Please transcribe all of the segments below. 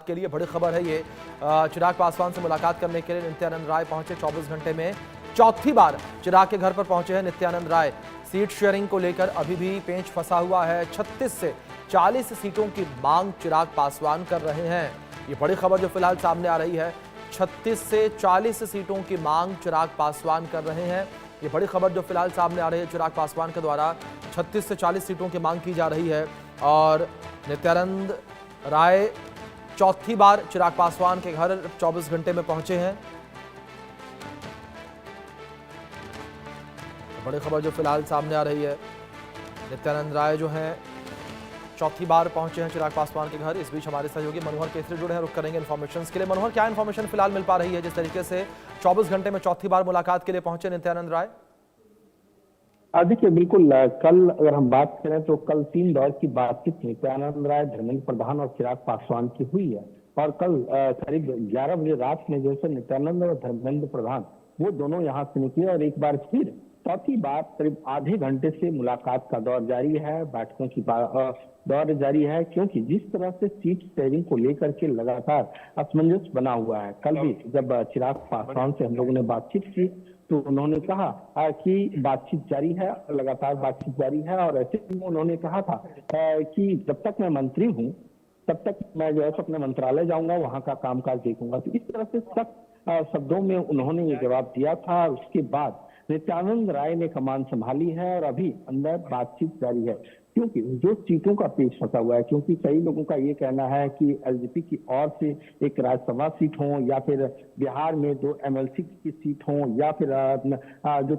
के लिए बड़ी खबर है ये। चिराग पासवान से मुलाकात करने के लिए नित्यानंद राय पहुंचे। 24 घंटे में चौथी बार चिराग के घर पर पहुंचे हैं नित्यानंद राय। सीट शेयरिंग को लेकर अभी भी पेंच फंसा हुआ है। 36 से 40 सीटों की मांग चिराग पासवान कर रहे हैं। ये बड़ी खबर जो फिलहाल सामने आ रही है। 36 से 40 सीटों की मांग चिराग पासवान कर रहे हैं। ये बड़ी खबर जो फिलहाल सामने आ रही है। चिराग पासवान के द्वारा 36 से 40 सीटों की मांग की जा रही है और नित्यानंद राय चौथी बार चिराग पासवान के घर 24 घंटे में पहुंचे हैं। बड़ी खबर जो फिलहाल सामने आ रही है। नित्यानंद राय जो हैं चौथी बार पहुंचे हैं चिराग पासवान के घर। इस बीच हमारे सहयोगी मनोहर केसरी जुड़े हैं, रुक करेंगे इन्फॉर्मेशन के लिए। मनोहर, क्या इन्फॉर्मेशन फिलहाल मिल पा रही है जिस तरीके से 24 घंटे में चौथी बार मुलाकात के लिए पहुंचे नित्यानंद राय? देखिए, बिल्कुल कल अगर हम बात करें तो कल 3 दौर की बातचीत नित्यानंद राय, धर्मेंद्र प्रधान और चिराग पासवान की हुई है। और कल करीब 11 बजे रात में जैसे नित्यानंद और धर्मेंद्र प्रधान वो दोनों यहाँ से निकले और एक बार फिर चौथी बार करीब आधे घंटे से मुलाकात का दौर जारी है, बैठकों की दौर जारी है, क्योंकि जिस तरह से सीट शेयरिंग को लेकर के लगातार असमंजस बना हुआ है। कल भी जब चिराग पासवान से हम लोगों ने बातचीत की तो उन्होंने कहा कि बातचीत जारी है, लगातार बातचीत जारी है। और ऐसे में उन्होंने कहा था कि जब तक मैं मंत्री हूं तब तक मैं जो है अपने मंत्रालय जाऊंगा, वहां का कामकाज देखूंगा। तो इस तरह से सख्त शब्दों में उन्होंने ये जवाब दिया था। उसके बाद नित्यानंद राय ने कमान संभाली है और अभी अंदर बातचीत जारी है, क्योंकि जो सीटों का पेच फंसा हुआ है। क्योंकि कई लोगों का ये कहना है कि एलजेपी की ओर से एक राज्यसभा सीट हो या फिर बिहार में 2 एमएलसी की सीट हो या फिर जो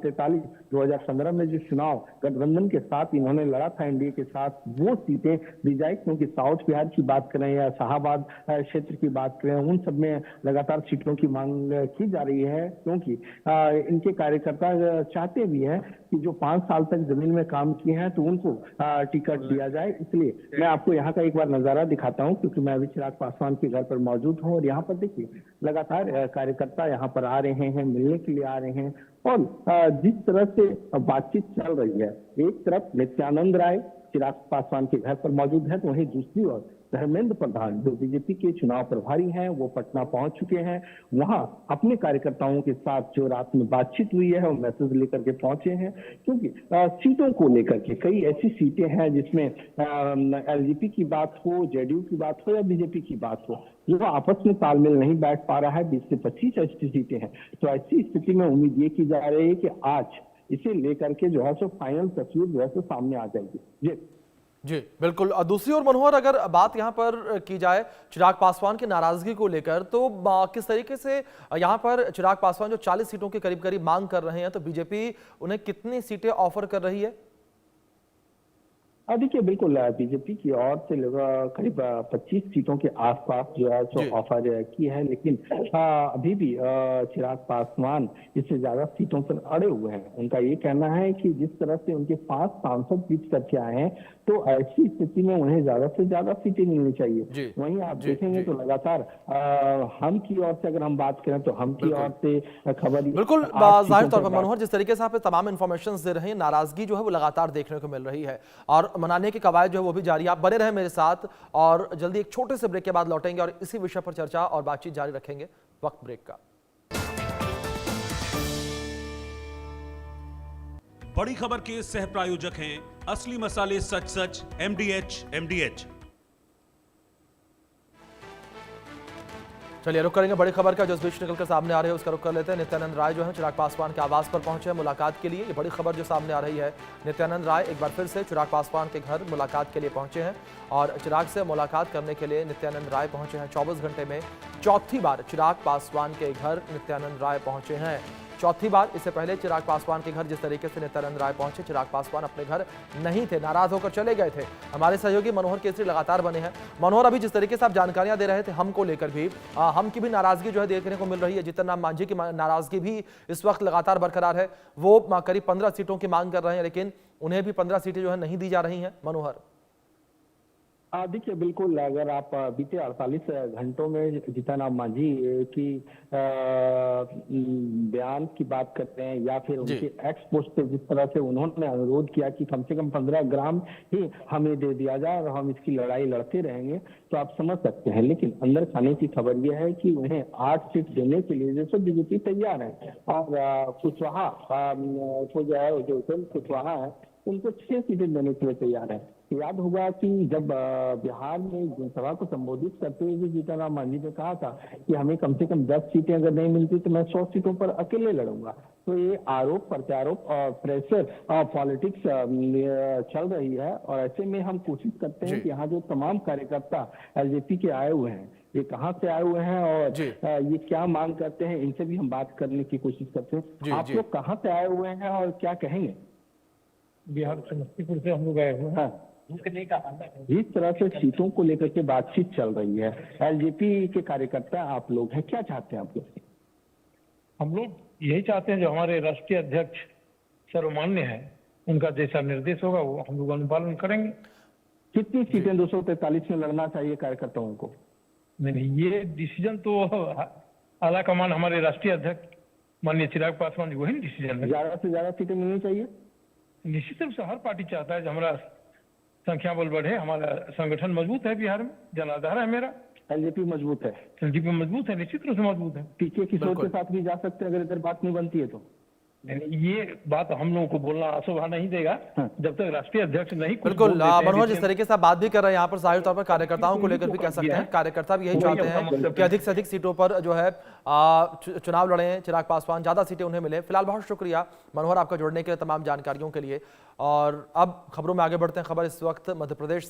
2015 में जो चुनाव गठबंधन के साथ इन्होंने लड़ा था एनडीए के साथ, वो सीटें दी जाए। क्योंकि साउथ बिहार की बात करें या शाहबाद क्षेत्र की बात करें, उन सब में लगातार सीटों की मांग की जा रही है। क्योंकि इनके कार्यकर्ता चाहते भी हैं कि जो 5 साल तक जमीन में काम किए हैं तो उनको टिकट दिया जाए। इसलिए मैं आपको यहाँ का एक बार नजारा दिखाता हूँ, क्योंकि मैं अभी चिराग पासवान के घर पर मौजूद हूँ। और यहाँ पर देखिए, लगातार कार्यकर्ता यहाँ पर आ रहे हैं, मिलने के लिए आ रहे हैं। और जिस तरह से बातचीत चल रही है, एक तरफ नित्यानंद राय चिराग पासवान के घर पर मौजूद है, तो वहीं दूसरी ओर धर्मेंद्र प्रधान जो बीजेपी के चुनाव प्रभारी हैं, वो पटना पहुंच चुके हैं। वहां अपने कार्यकर्ताओं के साथ जो रात में बातचीत हुई है वो मैसेज लेकर के पहुंचे हैं। क्योंकि सीटों को लेकर के कई ऐसी सीटें हैं जिसमें एलजेपी की बात हो, जेडीयू की बात हो या बीजेपी की बात हो, जो आपस में तालमेल नहीं बैठ पा रहा है। 20 से 25 ऐसी सीटें हैं। तो ऐसी स्थिति में उम्मीद ये की जा रही है कि आज इसे लेकर के जो है सो फाइनल तस्वीर जो है सो सामने आ जाएगी। जी बिल्कुल। दूसरी ओर मनोहर, अगर बात यहां पर की जाए चिराग पासवान की नाराजगी को लेकर, तो किस तरीके से यहां पर चिराग पासवान जो 40 सीटों के करीब करीब मांग कर रहे हैं, तो बीजेपी उन्हें कितनी सीटें ऑफर कर रही है? देखिए, बिल्कुल बीजेपी की ओर से करीब 25 सीटों के आसपास जो है सो ऑफर की है। लेकिन अभी भी चिराग पासवान इससे ज्यादा सीटों पर अड़े हुए हैं। उनका ये कहना है कि जिस तरह से उनके 5 सांसद जीत करके आए हैं, तो ऐसी स्थिति में उन्हें ज्यादा से ज्यादा सीटें मिलनी चाहिए। वहीं आप देखेंगे तो लगातार हम की ओर से अगर हम बात करें तो हम की ओर से खबर बिल्कुल जाहिर तौर पर मनोहर, जिस तरीके से आप तमाम इन्फॉर्मेशन दे रहे हैं, नाराजगी जो है वो लगातार देखने को मिल रही है और मनाने की कवायद जो है वो भी जारी है। आप बने रहे मेरे साथ और जल्दी एक छोटे से ब्रेक के बाद लौटेंगे और इसी विषय पर चर्चा और बातचीत जारी रखेंगे वक्त ब्रेक का। बड़ी खबर के सह प्रायोजक हैं असली मसाले सच सच MDH। चलिए रुक करेंगे बड़ी खबर का जो इस बीच निकलकर सामने आ रही है उसका रुक कर लेते हैं। नित्यानंद राय जो है चिराग पासवान के आवास पर पहुंचे हैं मुलाकात के लिए। ये बड़ी खबर जो सामने आ रही है, नित्यानंद राय एक बार फिर से चिराग पासवान के घर मुलाकात के लिए पहुंचे हैं और चिराग से मुलाकात करने के लिए नित्यानंद राय पहुंचे हैं। 24 घंटे में चौथी बार चिराग पासवान के घर नित्यानंद राय पहुंचे हैं। चौथी बार। इससे पहले चिराग पासवान के घर जिस तरीके से नित्यानंद राय पहुंचे, चिराग पासवान अपने घर नहीं थे, नाराज होकर चले गए थे। हमारे सहयोगी मनोहर केसरी लगातार बने हैं। मनोहर, अभी जिस तरीके से आप जानकारियां दे रहे थे हम को लेकर भी, हम की भी नाराजगी जो है देखने को मिल रही है। जीतन राम मांझी की नाराजगी भी इस वक्त लगातार बरकरार है। वो करीब 15 सीटों की मांग कर रहे हैं, लेकिन उन्हें भी 15 सीटें जो है नहीं दी जा रही हैं। मनोहर, देखिए बिल्कुल, अगर आप बीते 48 घंटों में जीतन राम मांझी की बयान की बात करते हैं या फिर जी। उनके एक्स पोस्ट पे जिस तरह से उन्होंने अनुरोध किया कि कम से कम 15 ग्राम ही हमें दे दिया जाए और हम इसकी लड़ाई लड़ते रहेंगे, तो आप समझ सकते हैं। लेकिन अंदर खाने की खबर यह है कि उन्हें 8 सीट देने के लिए जैसे बीजेपी तैयार है और कुशवाहा को जो है जो कुशवाहा है उनको 6 सीटें देने के लिए तैयार है। याद होगा कि जब बिहार में जनसभा को संबोधित करते हुए जीतन राम मांझी ने कहा था कि हमें कम से कम 10 सीटें अगर नहीं मिलती तो मैं 100 सीटों पर अकेले लड़ूंगा। तो ये आरोप प्रत्यारोप और प्रेशर और पॉलिटिक्स चल रही है और ऐसे में हम कोशिश करते हैं कि यहाँ जो तमाम कार्यकर्ता एलजेपी के आए हुए हैं ये कहाँ से आए हुए हैं और ये क्या मांग करते हैं, इनसे भी हम बात करने की कोशिश करते हैं। आप लोग कहाँ से आए हुए हैं और क्या कहेंगे? बिहार समस्तीपुर से हम लोग आए हुए हैं। जिस तरह से सीटों को लेकर के बातचीत चल रही है, एलजेपी के कार्यकर्ता आप लोग हैं, क्या चाहते हैं आप लोग? हम लोग यही चाहते हैं जो हमारे राष्ट्रीय अध्यक्ष सर्वमान्य है उनका जैसा निर्देश होगा वो हम लोग अनुपालन करेंगे। कितनी सीटें 243 में लड़ना चाहिए कार्यकर्ताओं को? नहीं, ये डिसीजन तो आला कमान हमारे राष्ट्रीय अध्यक्ष माननीय चिराग पासवान जी वही डिसीजन है। ज्यादा से ज्यादा सीटें मिलनी चाहिए। निश्चित रूप से हर पार्टी चाहता है जो हमारा संख्या बल बढ़े, हमारा संगठन मजबूत है, बिहार में जनाधार है मेरा। एलजेपी मजबूत है, एलजेपी मजबूत है, निश्चित रूप से मजबूत है। पीके किशोर के साथ भी जा सकते हैं अगर इधर बात नहीं बनती है तो। नहीं, ये बात हम लोगों को बोलना शोभा नहीं देगा जब तक राष्ट्रीय अध्यक्ष नहीं। बिल्कुल मनोहर, जिस तरीके से आप बात भी कर रहे हैं यहाँ पर जाहिर तौर पर कार्यकर्ताओं को लेकर भी कह सकते हैं, कार्यकर्ता भी यही चाहते हैं कि अधिक से अधिक सीटों पर जो है चुनाव लड़े, चिराग पासवान, ज्यादा सीटें उन्हें मिले। फिलहाल बहुत शुक्रिया मनोहर आपका जुड़ने के लिए, तमाम जानकारियों के लिए। और अब खबरों में आगे बढ़ते हैं। खबर इस वक्त मध्य प्रदेश